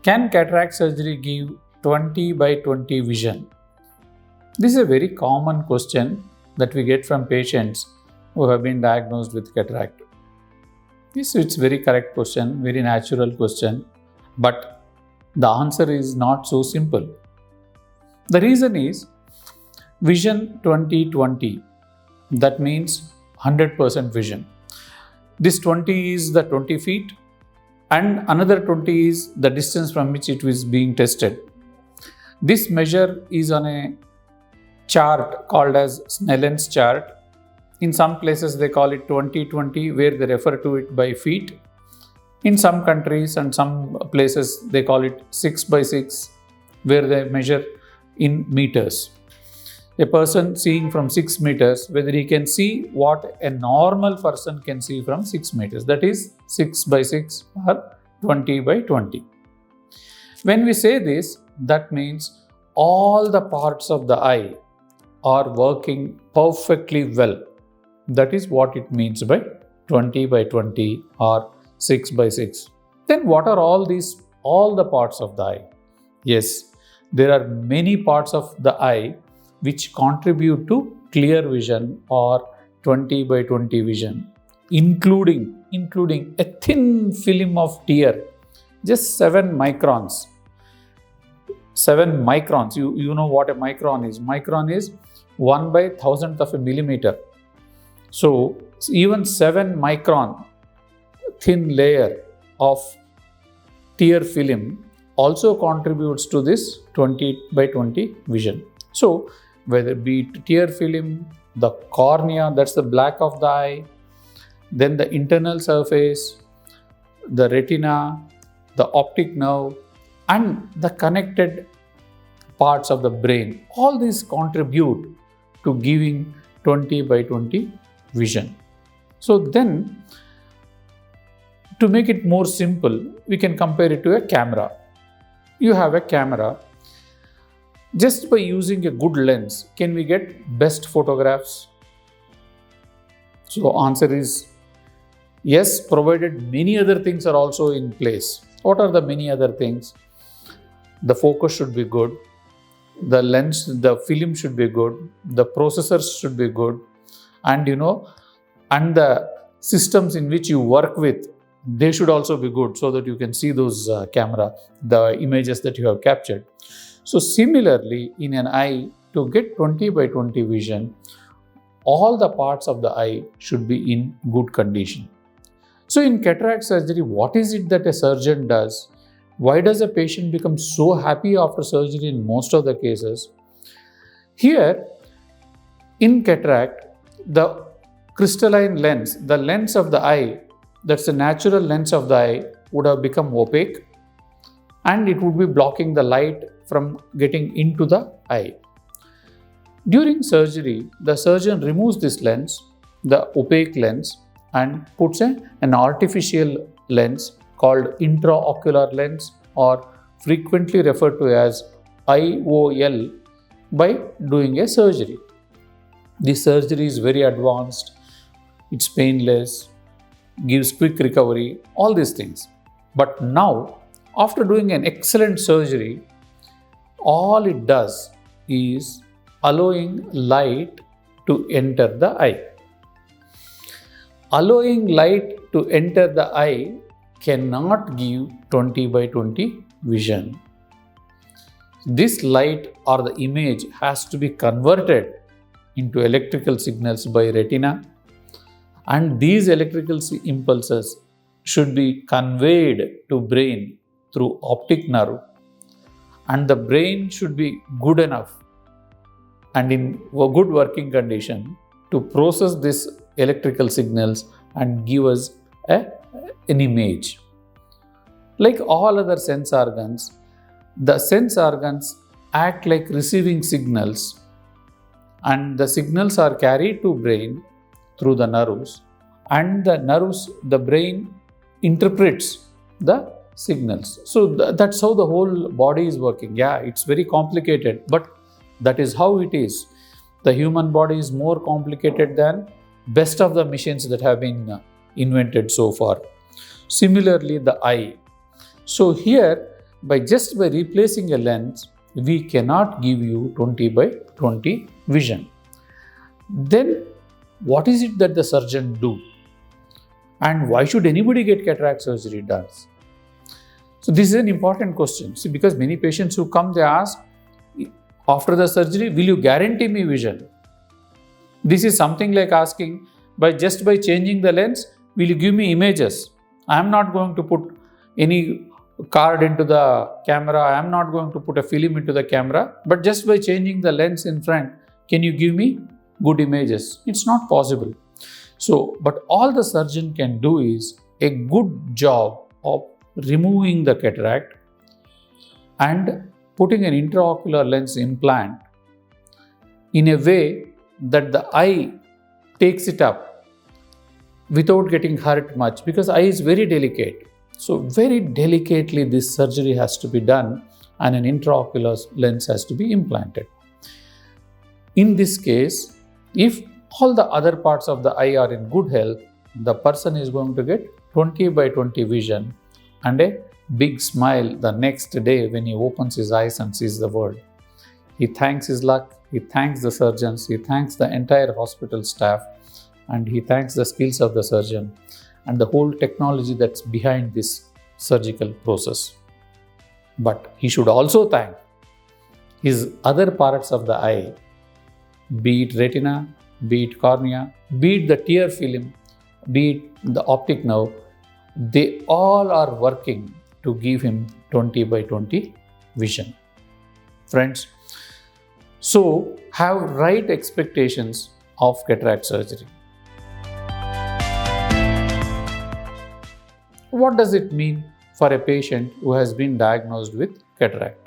Can cataract surgery give 20 by 20 vision? This is a very common question that we get from patients who have been diagnosed with cataract. Yes, it's very correct question, very natural question, but the answer is not so simple. The reason is vision 20/20. That means 100% vision. This 20 is the 20 feet and another 20 is the distance from which it is being tested. This measure is on a chart called as Snellen's chart. In some places they call it 20/20, where they refer to it by feet. In some countries and some places they call it 6/6, where they measure in meters. A person seeing from 6 meters, whether he can see what a normal person can see from 6 meters, that is 6/6 or 20/20. When we say this, that means all the parts of the eye are working perfectly well. That is what it means by 20/20 or 6/6. Then what are all the parts of the eye? Yes, there are many parts of the eye which contribute to clear vision or 20/20 vision, including a thin film of tear, just 7 microns. 7 microns, you know what a micron is. Micron is 1/1000th of a millimeter. So even 7 micron thin layer of tear film also contributes to this 20/20 vision. So whether be it tear film, the cornea, that's the black of the eye, then the internal surface, the retina, the optic nerve, and the connected parts of the brain, all these contribute to giving 20/20 vision. So then, to make it more simple, we can compare it to a camera. You have a camera. Just by using a good lens, can we get best photographs? So answer is yes, provided many other things are also in place. What are the many other things? The focus should be good. The lens, the film should be good. The processors should be good. And the systems in which you work with, they should also be good so that you can see those the images that you have captured. So similarly, in an eye, to get 20/20 vision, all the parts of the eye should be in good condition. So in cataract surgery, what is it that a surgeon does? Why does a patient become so happy after surgery in most of the cases? Here, in cataract, the crystalline lens, the lens of the eye, that's the natural lens of the eye, would have become opaque and it would be blocking the light from getting into the eye. During surgery, the surgeon removes this lens, the opaque lens, and puts an artificial lens called intraocular lens, or frequently referred to as IOL, by doing a surgery. The surgery is very advanced, it's painless, gives quick recovery, all these things. But now, after doing an excellent surgery, all it does is allowing light to enter the eye. Allowing light to enter the eye cannot give 20/20 vision. This light or the image has to be converted into electrical signals by retina, and these electrical impulses should be conveyed to brain through optic nerve, and the brain should be good enough and in a good working condition to process these electrical signals and give us an image. Like all other sense organs, the sense organs act like receiving signals, and the signals are carried to brain through the nerves, and the brain interprets the signals. So that's how the whole body is working. Yeah, it's very complicated, but that is how it is. The human body is more complicated than best of the machines that have been invented so far. Similarly, the eye. So here, by replacing a lens, we cannot give you 20 by 20 vision. Then what is it that the surgeon do? And why should anybody get cataract surgery done? So this is an important question. See, because many patients who come, they ask, after the surgery, will you guarantee me vision? This is something like asking, by changing the lens, will you give me images? I am not going to put any card into the camera. I am not going to put a film into the camera. But just by changing the lens in front, can you give me good images? It's not possible. So, but all the surgeon can do is a good job of removing the cataract and putting an intraocular lens implant in a way that the eye takes it up without getting hurt much, because eye is very delicate. So very delicately this surgery has to be done and an intraocular lens has to be implanted. In this case, if all the other parts of the eye are in good health, the person is going to get 20 by 20 vision and a big smile the next day when he opens his eyes and sees the world. He thanks his luck, he thanks the surgeons, he thanks the entire hospital staff, and he thanks the skills of the surgeon and the whole technology that's behind this surgical process. But he should also thank his other parts of the eye, be it retina, be it cornea, be it the tear film, be it the optic nerve. They all are working to give him 20 by 20 vision. Friends, so have right expectations of cataract surgery. What does it mean for a patient who has been diagnosed with cataract?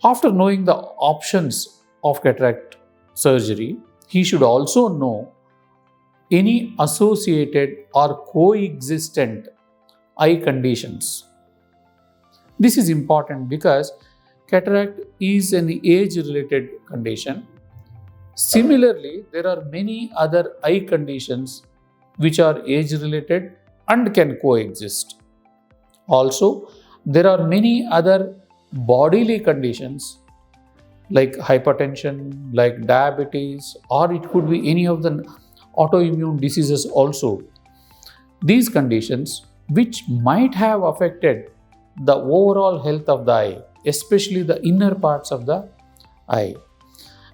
After knowing the options of cataract surgery, he should also know any associated or coexistent eye conditions. This is important because cataract is an age-related condition. Similarly, there are many other eye conditions which are age-related and can coexist. Also, there are many other bodily conditions like hypertension, like diabetes, or it could be any of the autoimmune diseases also. These conditions which might have affected the overall health of the eye, especially the inner parts of the eye.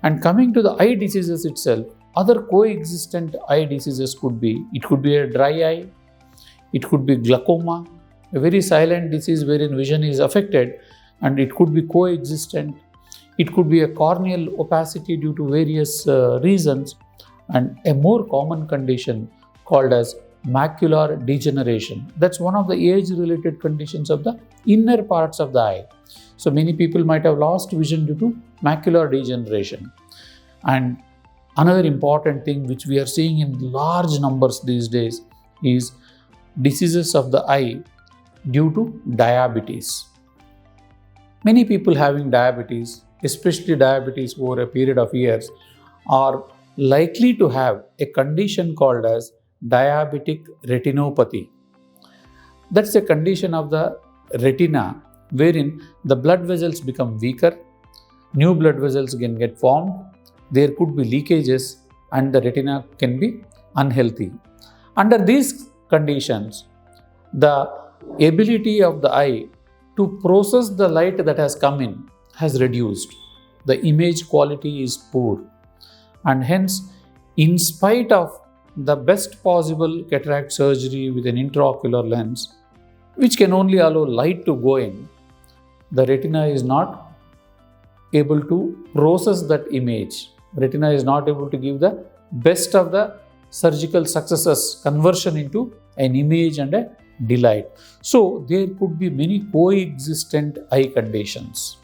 And coming to the eye diseases itself, other coexistent eye diseases could be a dry eye, it could be glaucoma, a very silent disease wherein vision is affected, and it could be coexistent. It could be a corneal opacity due to various reasons, and a more common condition called as macular degeneration. That's one of the age-related conditions of the inner parts of the eye. So many people might have lost vision due to macular degeneration. And another important thing which we are seeing in large numbers these days is diseases of the eye due to diabetes. Many people having diabetes, especially diabetes over a period of years, are likely to have a condition called as diabetic retinopathy. That's a condition of the retina wherein the blood vessels become weaker, new blood vessels can get formed, there could be leakages, and the retina can be unhealthy. Under these conditions, the ability of the eye to process the light that has come in has reduced. The image quality is poor, and hence, in spite of the best possible cataract surgery with an intraocular lens, which can only allow light to go in, the retina is not able to process that image. Retina is not able to give the best of the surgical successes, conversion into an image and a delight. So there could be many coexistent eye conditions.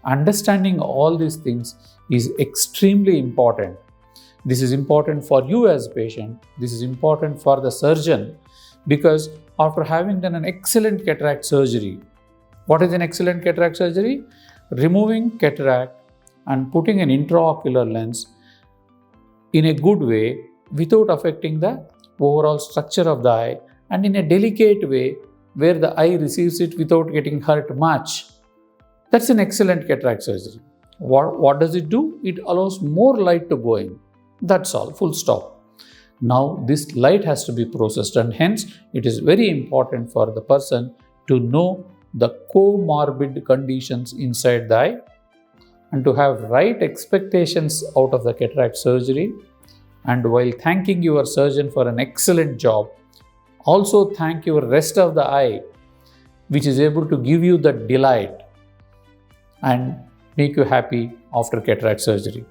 Understanding all these things is extremely important. This is important for you as a patient. This is important for the surgeon, because after having done an excellent cataract surgery, what is an excellent cataract surgery? Removing cataract and putting an intraocular lens in a good way without affecting the overall structure of the eye, and in a delicate way where the eye receives it without getting hurt much. That's an excellent cataract surgery. What does it do? It allows more light to go in. That's all, full stop. Now, this light has to be processed, and hence it is very important for the person to know the comorbid conditions inside the eye and to have right expectations out of the cataract surgery. And while thanking your surgeon for an excellent job, also thank your rest of the eye, which is able to give you the delight and make you happy after cataract surgery.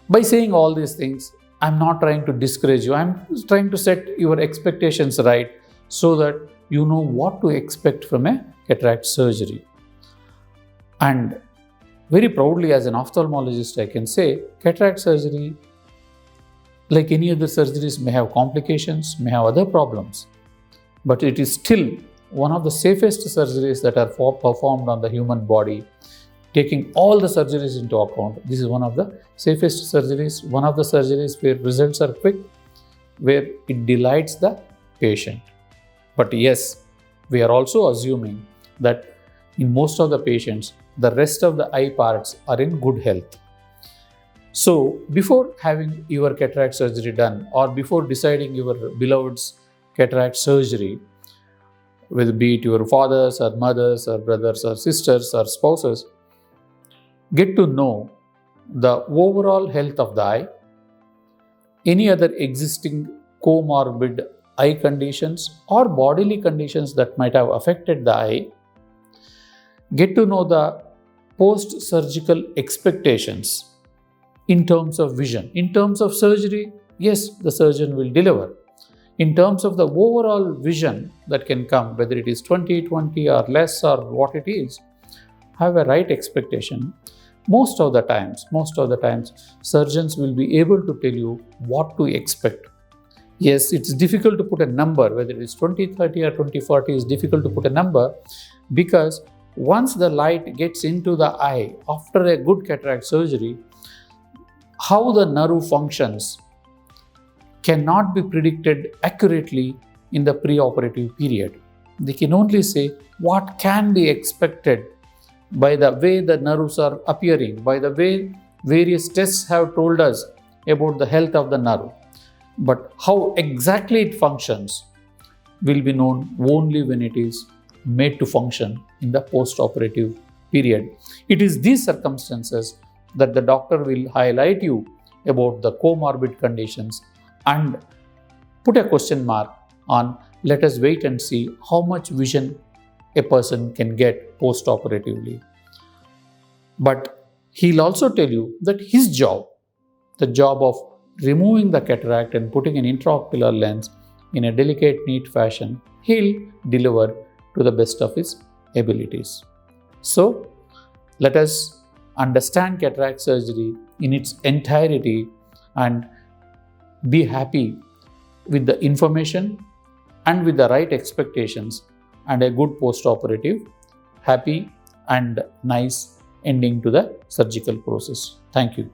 By saying all these things, I'm not trying to discourage you. I'm trying to set your expectations right so that you know what to expect from a cataract surgery. And very proudly, as an ophthalmologist, I can say cataract surgery, like any other surgeries, may have complications, may have other problems, but it is still one of the safest surgeries that are performed on the human body. Taking all the surgeries into account, this is one of the safest surgeries, one of the surgeries where results are quick, where it delights the patient. But yes, we are also assuming that in most of the patients, the rest of the eye parts are in good health. So, before having your cataract surgery done, or before deciding your beloved's cataract surgery, whether be it your fathers or mothers or brothers or sisters or spouses, get to know the overall health of the eye, any other existing comorbid eye conditions or bodily conditions that might have affected the eye. Get to know the post-surgical expectations in terms of vision. In terms of surgery, yes, the surgeon will deliver. In terms of the overall vision that can come, whether it is 20/20 or less or what it is, have a right expectation. Most of the times, surgeons will be able to tell you what to expect. Yes, it's difficult to put a number, whether it is 20/30 or 20/40 is difficult to put a number, because once the light gets into the eye after a good cataract surgery, how the nerve functions cannot be predicted accurately in the preoperative period. They can only say what can be expected by the way the nerves are appearing, by the way various tests have told us about the health of the nerve. But how exactly it functions will be known only when it is made to function in the post-operative period. It is these circumstances that the doctor will highlight you about the comorbid conditions and put a question mark on, let us wait and see how much vision a person can get post-operatively. But he'll also tell you that his job, the job of removing the cataract and putting an intraocular lens in a delicate, neat fashion, he'll deliver to the best of his abilities. So, let us understand cataract surgery in its entirety and be happy with the information and with the right expectations and a good post-operative, happy and nice ending to the surgical process. Thank you.